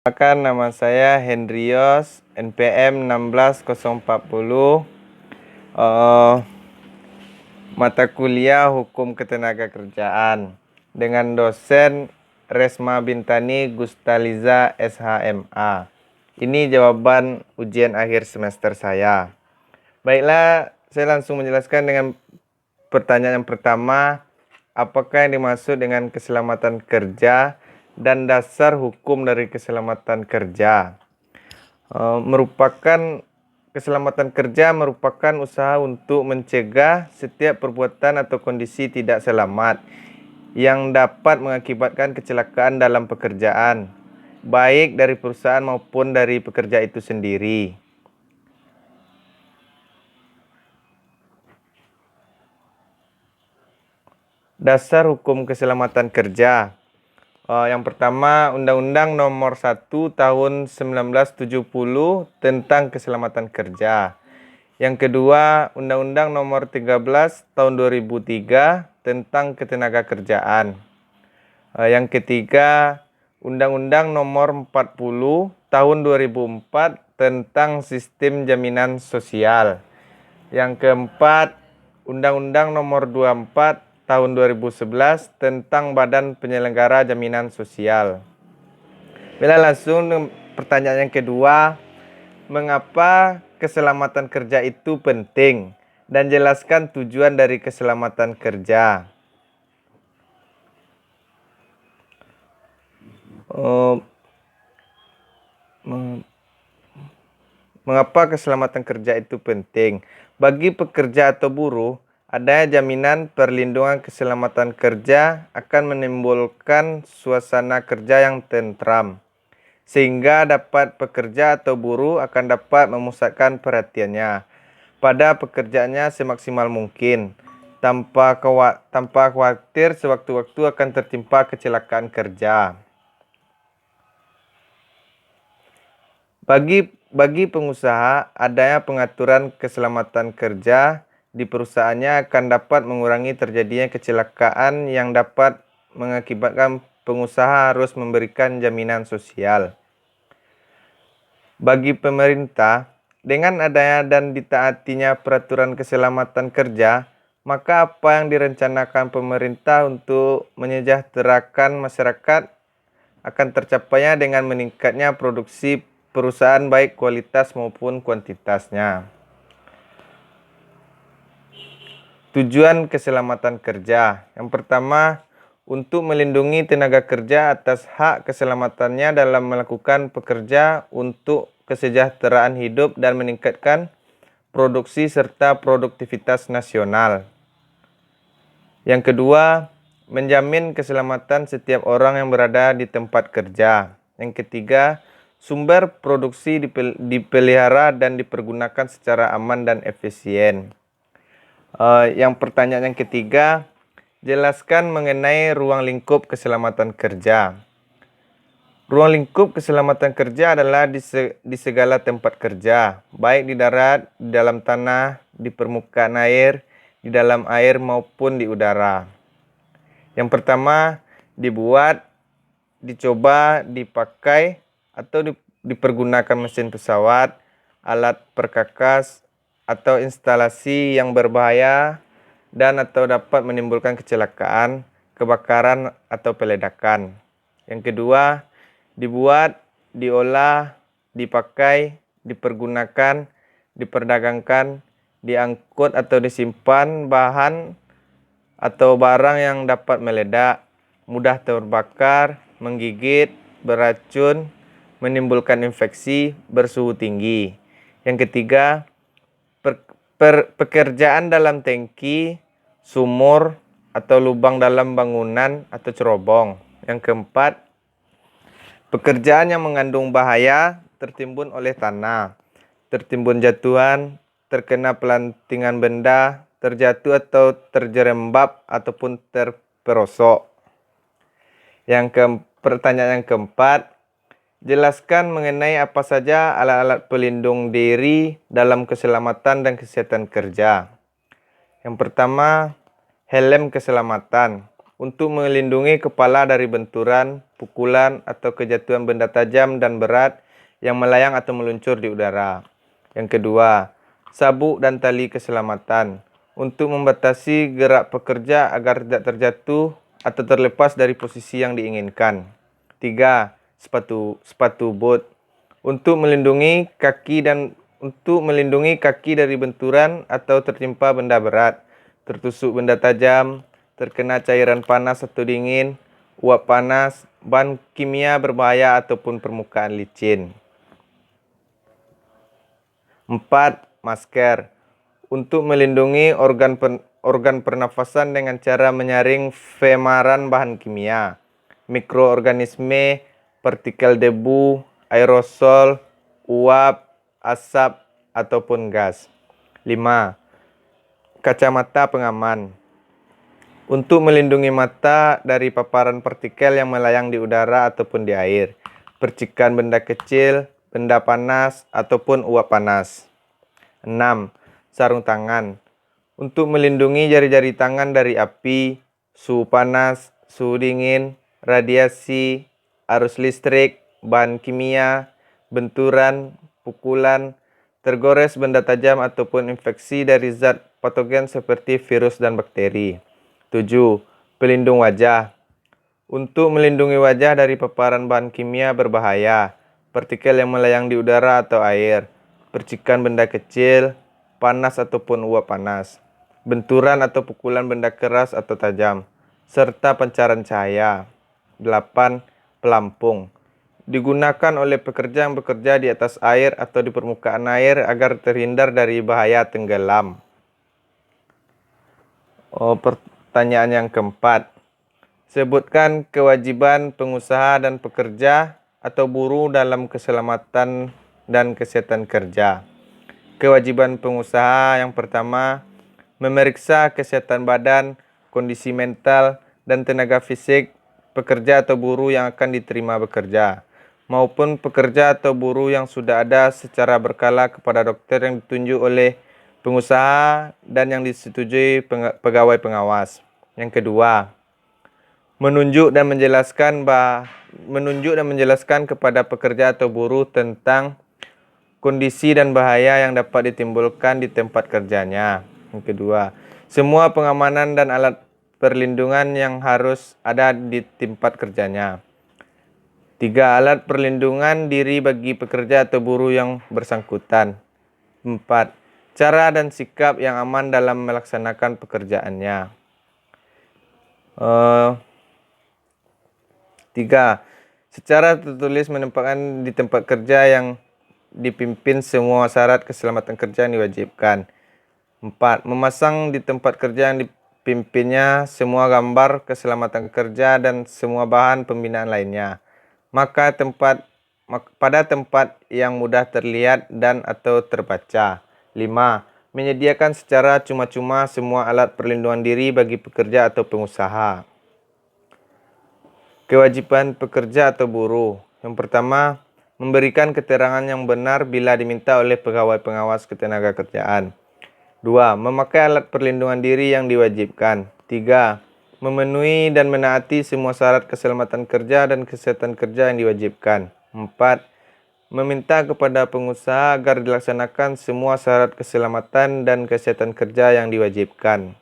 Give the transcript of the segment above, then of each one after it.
Perkenalkan, nama saya Hendrios, NPM 16040, mata kuliah Hukum Ketenagakerjaan dengan dosen Resma Bintani Gustaliza SHMA. Ini jawaban ujian akhir semester saya. Baiklah, saya langsung menjelaskan dengan pertanyaan yang pertama. Apakah yang dimaksud dengan keselamatan kerja dan dasar hukum dari keselamatan kerja? Keselamatan kerja merupakan usaha untuk mencegah setiap perbuatan atau kondisi tidak selamat yang dapat mengakibatkan kecelakaan dalam pekerjaan, baik dari perusahaan maupun dari pekerja itu sendiri. Dasar hukum keselamatan kerja. Yang pertama, Undang-Undang Nomor 1 Tahun 1970 tentang Keselamatan Kerja. Yang kedua, Undang-Undang Nomor 13 Tahun 2003 tentang Ketenagakerjaan. Yang ketiga, Undang-Undang Nomor 40 Tahun 2004 tentang Sistem Jaminan Sosial. Yang keempat, Undang-Undang Nomor 24 Tahun 2011 tentang Badan Penyelenggara Jaminan Sosial. Bila langsung pertanyaan yang kedua, mengapa keselamatan kerja itu penting? Dan jelaskan tujuan dari keselamatan kerja. Mengapa keselamatan kerja itu penting? Bagi pekerja atau buruh, adanya jaminan perlindungan keselamatan kerja akan menimbulkan suasana kerja yang tentram, sehingga pekerja atau buruh akan dapat memusatkan perhatiannya pada pekerjaannya semaksimal mungkin, tanpa khawatir sewaktu-waktu akan tertimpa kecelakaan kerja. Bagi pengusaha, adanya pengaturan keselamatan kerja di perusahaannya akan dapat mengurangi terjadinya kecelakaan yang dapat mengakibatkan pengusaha harus memberikan jaminan sosial. Bagi pemerintah, dengan adanya dan ditaatinya peraturan keselamatan kerja, maka apa yang direncanakan pemerintah untuk menyejahterakan masyarakat akan tercapainya dengan meningkatnya produksi perusahaan baik kualitas maupun kuantitasnya. Tujuan keselamatan kerja. Yang pertama, untuk melindungi tenaga kerja atas hak keselamatannya dalam melakukan pekerja untuk kesejahteraan hidup dan meningkatkan produksi serta produktivitas nasional. Yang kedua, menjamin keselamatan setiap orang yang berada di tempat kerja. Yang ketiga, sumber produksi dipelihara dan dipergunakan secara aman dan efisien. Yang pertanyaan yang ketiga, jelaskan mengenai ruang lingkup keselamatan kerja. Ruang lingkup keselamatan kerja adalah di segala tempat kerja, baik di darat, di dalam tanah, di permukaan air, di dalam air maupun di udara. Yang pertama, dibuat, dicoba, dipakai, atau dipergunakan mesin pesawat, alat perkakas, atau instalasi yang berbahaya dan atau dapat menimbulkan kecelakaan, kebakaran, atau peledakan. Yang kedua, dibuat, diolah, dipakai, dipergunakan, diperdagangkan, diangkut atau disimpan bahan atau barang yang dapat meledak, mudah terbakar, menggigit, beracun, menimbulkan infeksi, bersuhu tinggi. Yang ketiga, pekerjaan dalam tangki, sumur, atau lubang dalam bangunan atau cerobong. Yang keempat, pekerjaan yang mengandung bahaya, tertimbun oleh tanah, tertimbun jatuhan, terkena pelantingan benda, terjatuh atau terjerembab ataupun terperosok. Pertanyaan yang keempat, jelaskan mengenai apa saja alat-alat pelindung diri dalam keselamatan dan kesehatan kerja. Yang pertama, helm keselamatan. untuk melindungi kepala dari benturan, pukulan, atau kejatuhan benda tajam dan berat yang melayang atau meluncur di udara. Yang kedua, sabuk dan tali keselamatan untuk membatasi gerak pekerja agar tidak terjatuh atau terlepas dari posisi yang diinginkan. 3. Sepatu boot untuk melindungi kaki dari benturan atau tertimpa benda berat, tertusuk benda tajam, terkena cairan panas atau dingin, uap panas, bahan kimia berbahaya ataupun permukaan licin. 4. Masker untuk melindungi organ pernafasan dengan cara menyaring femaran bahan kimia, mikroorganisme, partikel debu, aerosol, uap, asap, ataupun gas. 5. Kacamata pengaman untuk melindungi mata dari paparan partikel yang melayang di udara ataupun di air, percikan benda kecil, benda panas, ataupun uap panas. 6. Sarung tangan untuk melindungi jari-jari tangan dari api, suhu panas, suhu dingin, radiasi, arus listrik, bahan kimia, benturan, pukulan, tergores benda tajam ataupun infeksi dari zat patogen seperti virus dan bakteri. 7. Pelindung wajah untuk melindungi wajah dari paparan bahan kimia berbahaya, partikel yang melayang di udara atau air, percikan benda kecil, panas ataupun uap panas, benturan atau pukulan benda keras atau tajam, serta pancaran cahaya. 8. Pelampung digunakan oleh pekerja yang bekerja di atas air atau di permukaan air agar terhindar dari bahaya tenggelam. Pertanyaan yang keempat. Sebutkan kewajiban pengusaha dan pekerja atau buruh dalam keselamatan dan kesehatan kerja. Kewajiban pengusaha yang pertama, memeriksa kesehatan badan, kondisi mental, dan tenaga fisik pekerja atau buruh yang akan diterima bekerja, maupun pekerja atau buruh yang sudah ada secara berkala kepada dokter yang ditunjuk oleh pengusaha dan yang disetujui pegawai pengawas. Yang kedua, menunjuk dan menjelaskan kepada pekerja atau buruh tentang kondisi dan bahaya yang dapat ditimbulkan di tempat kerjanya. Yang kedua, semua pengamanan dan alat perlindungan yang harus ada di tempat kerjanya. 3. Alat perlindungan diri bagi pekerja atau buruh yang bersangkutan. 4. Cara dan sikap yang aman dalam melaksanakan pekerjaannya. 3. Secara tertulis menempatkan di tempat kerja yang dipimpin semua syarat keselamatan kerja yang diwajibkan. 4. Memasang di tempat kerja yang dipimpinnya semua gambar keselamatan kerja dan semua bahan pembinaan lainnya. Pada tempat yang mudah terlihat dan atau terbaca. 5. Menyediakan secara cuma-cuma semua alat perlindungan diri bagi pekerja atau pengusaha. Kewajiban pekerja atau buruh. Yang pertama, memberikan keterangan yang benar bila diminta oleh pegawai pengawas ketenagakerjaan. 2. Memakai alat perlindungan diri yang diwajibkan. 3. Memenuhi dan menaati semua syarat keselamatan kerja dan kesehatan kerja yang diwajibkan. 4. Meminta kepada pengusaha agar dilaksanakan semua syarat keselamatan dan kesehatan kerja yang diwajibkan.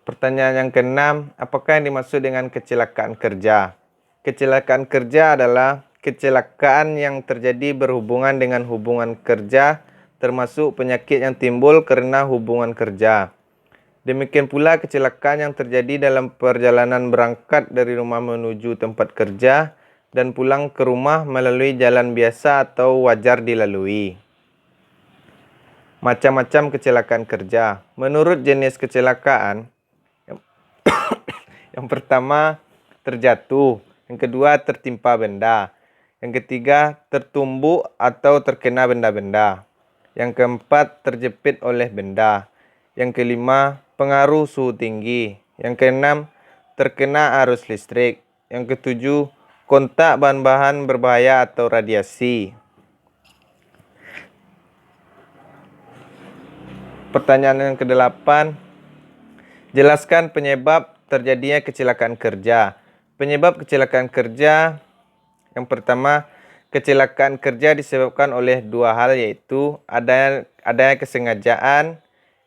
Pertanyaan yang keenam, apakah yang dimaksud dengan kecelakaan kerja? Kecelakaan kerja adalah kecelakaan yang terjadi berhubungan dengan hubungan kerja, termasuk penyakit yang timbul karena hubungan kerja. Demikian pula kecelakaan yang terjadi dalam perjalanan berangkat dari rumah menuju tempat kerja dan pulang ke rumah melalui jalan biasa atau wajar dilalui. Macam-macam kecelakaan kerja. Menurut jenis kecelakaan, yang pertama terjatuh, yang kedua tertimpa benda, yang ketiga tertumbuk atau terkena benda-benda, yang keempat terjepit oleh benda, yang kelima pengaruh suhu tinggi, yang keenam terkena arus listrik, yang ketujuh kontak bahan-bahan berbahaya atau radiasi. Pertanyaan yang ke-8, jelaskan penyebab terjadinya kecelakaan kerja. Penyebab kecelakaan kerja yang pertama, kecelakaan kerja disebabkan oleh dua hal, yaitu adanya kesengajaan,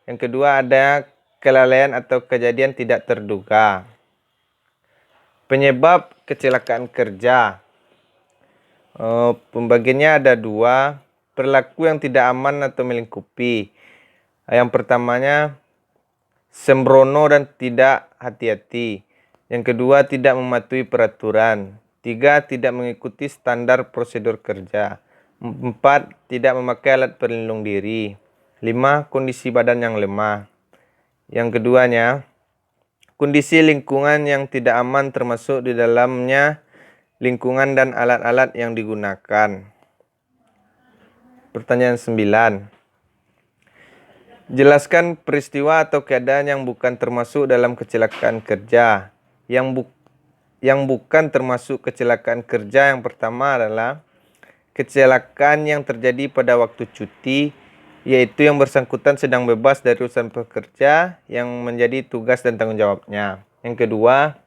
yang kedua ada kelalaian atau kejadian tidak terduga. Penyebab kecelakaan kerja, pembagiannya ada dua. Perilaku yang tidak aman atau melingkupi. Yang pertamanya, sembrono dan tidak hati-hati. Yang kedua, tidak mematuhi peraturan. 3, tidak mengikuti standar prosedur kerja. 4, tidak memakai alat pelindung diri. 5, kondisi badan yang lemah. Yang keduanya, kondisi lingkungan yang tidak aman termasuk di dalamnya lingkungan dan alat-alat yang digunakan. Pertanyaan 9. Jelaskan peristiwa atau keadaan yang bukan termasuk dalam kecelakaan kerja. Yang bukan termasuk kecelakaan kerja yang pertama adalah kecelakaan yang terjadi pada waktu cuti, yaitu yang bersangkutan sedang bebas dari urusan pekerja yang menjadi tugas dan tanggung jawabnya. Yang kedua,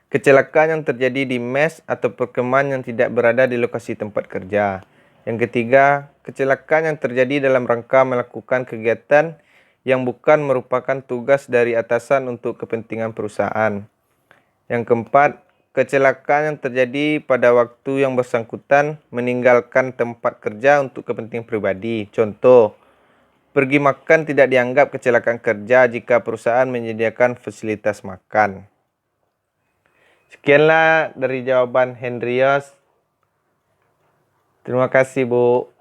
kecelakaan yang terjadi di mes atau perkemahan yang tidak berada di lokasi tempat kerja. Yang ketiga, kecelakaan yang terjadi dalam rangka melakukan kegiatan yang bukan merupakan tugas dari atasan untuk kepentingan perusahaan. Yang keempat, kecelakaan yang terjadi pada waktu yang bersangkutan meninggalkan tempat kerja untuk kepentingan pribadi. Contoh, pergi makan tidak dianggap kecelakaan kerja jika perusahaan menyediakan fasilitas makan. Sekianlah dari jawaban Hendrios. Terima kasih, Bu.